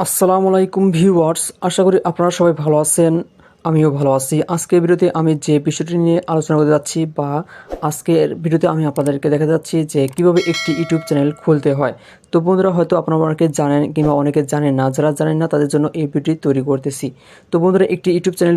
আসসালামু আলাইকুম ভিউয়ার্স, আশা করি আপনারা সবাই ভালো আছেন। আমিও ভালো আছি। আজকের ভিডিওতে আমি যে বিষয়টি নিয়ে আলোচনা করতে যাচ্ছি আজকের ভিডিওতে আমি আপনাদেরকে দেখাতে যাচ্ছি যে কিভাবে একটি ইউটিউব চ্যানেল খুলতে হয়। তো বন্ধুরা, হয়তো আপনারা অনেকে জানেন কিংবা অনেকে জানেন না। যারা জানেন না তাদের জন্য এই ভিডিওটি তৈরি করতেছি। তো বন্ধুরা, একটি ইউটিউব চ্যানেল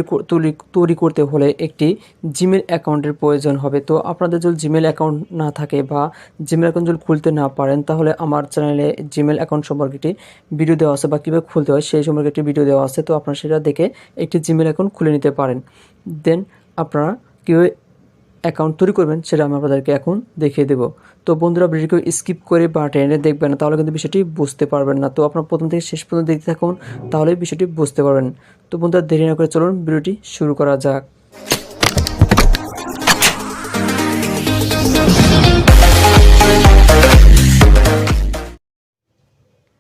তৈরি করতে হলে একটি জিমেল অ্যাকাউন্টের প্রয়োজন হবে। তো আপনাদের যদি জিমেল অ্যাকাউন্ট না থাকে বা জিমেল অ্যাকাউন্ট যদি খুলতে না পারেন, তাহলে আমার চ্যানেলে জিমেল অ্যাকাউন্ট সম্পর্কে একটি ভিডিও দেওয়া আছে বা কীভাবে খুলতে হয় সেই সম্পর্কে একটি ভিডিও দেওয়া আছে। তো আপনারা সেটা দেখে একটি জিমেল অ্যাকাউন্ট খুলে নিতে পারেন। দেন আপনারা কীভাবে অ্যাকাউন্ট তৈরি করবেন সেটা আমি আপনাদেরকে এখন দেখিয়ে দেবো। তো বন্ধুরা, ভিডিওকে স্কিপ করে বা টেনে দেখবেন না, তাহলে কিন্তু বিষয়টি বুঝতে পারবেন না। তো আপনারা প্রথম থেকে শেষ পর্যন্ত দেখতে থাকুন, তাহলে বিষয়টি বুঝতে পারবেন। তো বন্ধুরা, দেরি না করে চলুন ভিডিওটি শুরু করা যাক।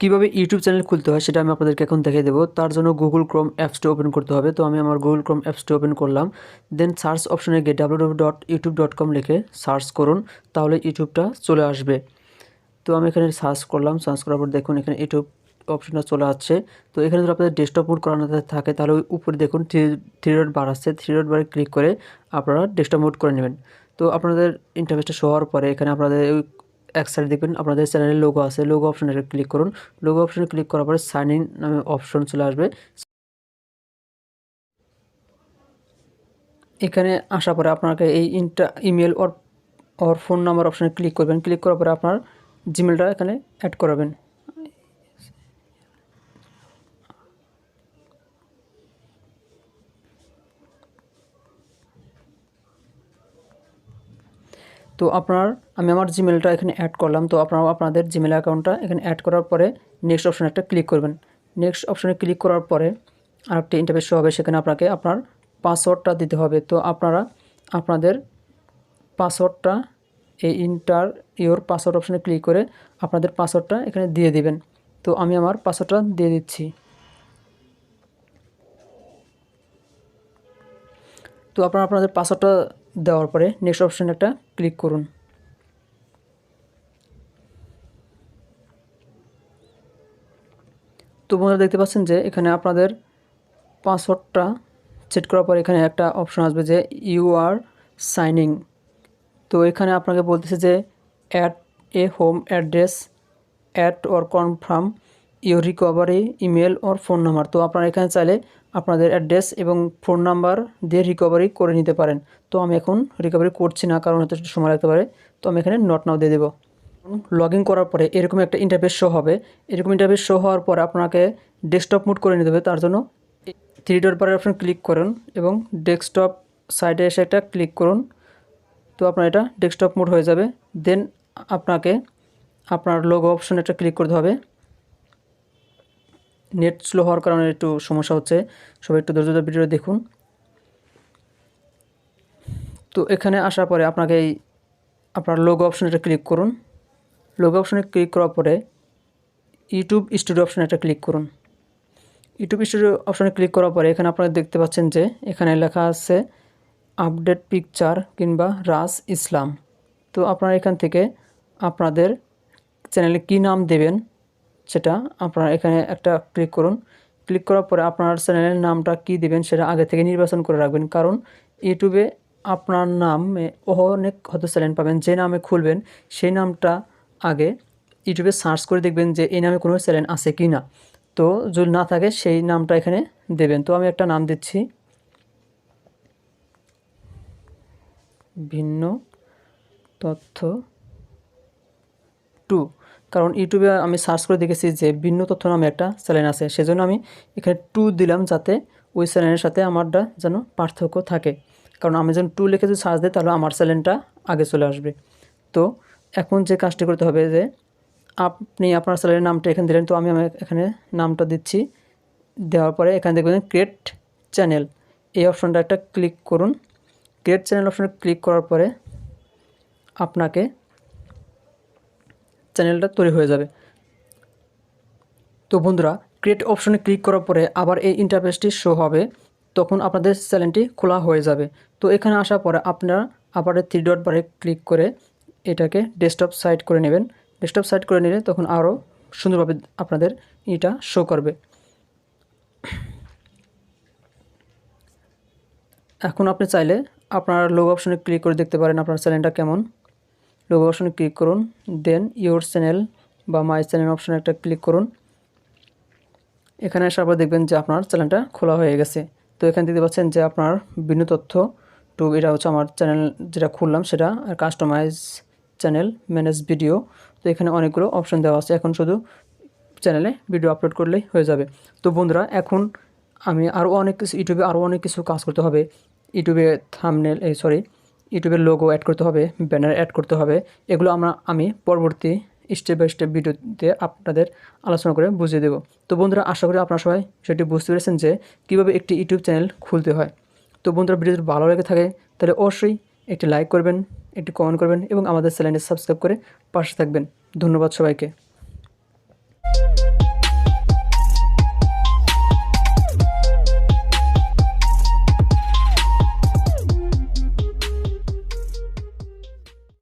কীভাবে ইউটিউব চ্যানেল খুলতে হয় সেটা আমি আপনাদেরকে এখন দেখিয়ে দেবো। তার জন্য গুগল ক্রোম অ্যাপসটি ওপেন করতে হবে। তো আমি আমার গুগল ক্রোম অ্যাপসটি ওপেন করলাম। দেন সার্চ অপশনে গিয়ে www.youtube.com লিখে সার্চ করুন, তাহলে ইউটিউবটা চলে আসবে। তো আমি এখানে সার্চ করলাম, সার্চ করার পর দেখুন এখানে ইউটিউব অপশনটা চলে আসছে। তো এখানে যদি আপনাদের ডেস্কটপ মোড করানো থাকে, তাহলে ওই উপরে দেখুন থ্রি ডট বার আসছে, থ্রি ডট বারে ক্লিক করে আপনারা ডেস্কটপ মোড করে নেবেন। তো আপনাদের ইন্টারফেসটা শো হওয়ার পরে এখানে আপনাদের ওই এক সাইডে দেখবেন আপনাদের চ্যানেলের লোগো আছে, লোগো অপশনে ক্লিক করুন। লোগো অপশনে ক্লিক করার পরে সাইন ইন নামে অপশন চলে আসবে। এখানে আসার পরে আপনাকে এই ইমেল ওর ফোন নাম্বার অপশনে ক্লিক করবেন। ক্লিক করার পরে আপনার জিমেলটা এখানে অ্যাড করাবেন। তো আমি আমার জিমেলটা এখানে অ্যাড করলাম। তো আপনারা আপনাদের জিমেল অ্যাকাউন্টটা এখানে অ্যাড করার পরে নেক্সট অপশনে একটা ক্লিক করবেন। নেক্সট অপশনে ক্লিক করার পরে আরেকটি ইন্টারফেস শো হবে, সেখানে আপনাকে আপনার পাসওয়ার্ডটা দিতে হবে। তো আপনারা আপনাদের পাসওয়ার্ডটা এই ইওর পাসওয়ার্ড অপশনে ক্লিক করে আপনাদের পাসওয়ার্ডটা এখানে দিয়ে দিবেন। তো আমি আমার পাসওয়ার্ডটা দিয়ে দিচ্ছি। তো আপনারা আপনাদের পাসওয়ার্ডটা দেওয়ার পরে নেক্সট অপশনে একটা ক্লিক করুন। তো বন্ধুরা, দেখতে পাচ্ছেন যে এখানে আপনাদের পাসওয়ার্ডটা সেট করার পর এখানে একটা অপশন আসবে যে ইউ আর সাইনিং। তো এখানে আপনাকে বলতেছে যে add a home address at or confirm your recovery email or phone number. তো আপনারা এখানে চাইলে আপনাদের অ্যাড্রেস এবং ফোন নাম্বার দিয়ে রিকভারি করে নিতে পারেন। তো আমি এখন রিকভারি করছি না, কারণ হয়তো একটু সময় লাগতে পারে। তো আমি এখানে নট নাও দিয়ে দেবো। লগ ইন করার পরে এরকম একটা ইন্টারফেস শো হবে। এরকম ইন্টারফেস শো হওয়ার পরে আপনাকে ডেস্কটপ মোড করে নিতে হবে। তার জন্য থ্রি ডট বারের অপশন ক্লিক করুন এবং ডেস্কটপ সাইডে এসে একটা ক্লিক করুন। তো আপনার এটা ডেস্কটপ মোড হয়ে যাবে। দেন আপনাকে আপনার লোগো অপশন একটা ক্লিক করতে হবে। নেট স্লো হওয়ার কারণে একটু সমস্যা হচ্ছে, সবাই একটু ধৈর্য ধরে ভিডিও দেখুন। তো এখানে আসার পরে আপনাকে আপনার লোগো অপশন একটা ক্লিক করুন। লোগো অপশনে ক্লিক করার পরে ইউটিউব স্টুডিও অপশনে একটা ক্লিক করুন। ইউটিউব স্টুডিও অপশনে ক্লিক করার পরে এখানে আপনারা দেখতে পাচ্ছেন যে এখানে লেখা আছে আপডেট পিকচার কিংবা রাজ ইসলাম। তো আপনারা এখান থেকে আপনাদের চ্যানেলে কী নাম দেবেন সেটা আপনারা এখানে একটা ক্লিক করুন। ক্লিক করার পরে আপনার চ্যানেলের নামটা কী দেবেন সেটা আগে থেকে নির্বাচন করে রাখবেন, কারণ ইউটিউবে আপনার নামে অনেক হয়তো চ্যানেল পাবেন, যে নামে খুলবেন সেই নামটা আগে ইউটিউবে সার্চ করে দেখবেন যে এই নামে কোনো চ্যানেল আছে কি না। তো যদি না থাকে সেই নামটা এখানে দেবেন। তো আমি একটা নাম দিচ্ছি, ভিন্ন তথ্য 2, কারণ ইউটিউবে আমি সার্চ করে দেখেছি যে ভিন্ন তথ্য নামে একটা চ্যানেল আছে, সেজন্য আমি এখানে 2 দিলাম, যাতে ওই চ্যানেলের সাথে আমারটা যেন পার্থক্য থাকে। কারণ আমি যখন 2 লিখে যদি সার্চ দিই, তাহলে আমার চ্যানেলটা আগে চলে আসবে। তো এখন যে কাজটি করতে হবে যে আপনি আপনার চ্যানেলের নামটা এখানে দিলেন। তো আমি এখানে নামটা দিচ্ছি। দেওয়ার পরে এখানে দেখবেন ক্রিয়েট চ্যানেল, এই অপশনটা একটা ক্লিক করুন। ক্রিয়েট চ্যানেল অপশনে ক্লিক করার পরে আপনাকে চ্যানেলটা তৈরি হয়ে যাবে। তো বন্ধুরা, ক্রিয়েট অপশনে ক্লিক করার পরে আবার এই ইন্টারফেসটি শো হবে, তখন আপনাদের চ্যানেলটি খোলা হয়ে যাবে। তো এখানে আসার পরে আপনারা আবার থ্রি ডট বারে ক্লিক করে এটাকে ডেস্কটপ সাইড করে নেবেন। ডেস্কটপ সাইড করে নিলে তখন আরও সুন্দরভাবে আপনাদের এটা শো করবে। এখন আপনি চাইলে আপনার লোগো অপশনে ক্লিক করে দেখতে পারেন আপনার চ্যানেলটা কেমন। লোগো অপশনে ক্লিক করুন, দেন ইওর চ্যানেল বা মাই চ্যানেল অপশনে একটা ক্লিক করুন। এখানে আসার পর দেখবেন যে আপনার চ্যানেলটা খোলা হয়ে গেছে। তো এখানে দেখতে পাচ্ছেন যে আপনার বিভিন্ন তথ্য টু, এটা হচ্ছে আমার চ্যানেল যেটা খুললাম সেটা, আর কাস্টমাইজ চ্যানেল, ম্যানেজ ভিডিও। তো এখানে অনেকগুলো অপশন দেওয়া আছে, এখন শুধু চ্যানেলে ভিডিও আপলোড করলেই হয়ে যাবে। তো বন্ধুরা, এখন আমি আরও অনেক কিছু ইউটিউবে আরও অনেক কিছু কাজ করতে হবে। ইউটিউবে থাম্বনেল ইউটিউবের লোগো অ্যাড করতে হবে, ব্যানার অ্যাড করতে হবে। এগুলো আমি পরবর্তী স্টেপ বাই স্টেপ ভিডিওতে আপনাদের আলোচনা করে বুঝিয়ে দেবো। তো বন্ধুরা, আশা করি আপনারা সবাই সেটি বুঝতে পেরেছেন যে কীভাবে একটি ইউটিউব চ্যানেল খুলতে হয়। তো বন্ধুরা, ভিডিও যদি ভালো লেগে থাকে তাহলে অবশ্যই একটি লাইক করবেন, একটি কমেন্ট করবেন এবং আমাদের চ্যানেলটি সাবস্ক্রাইব করে পাশে থাকবেন। ধন্যবাদ সবাইকে।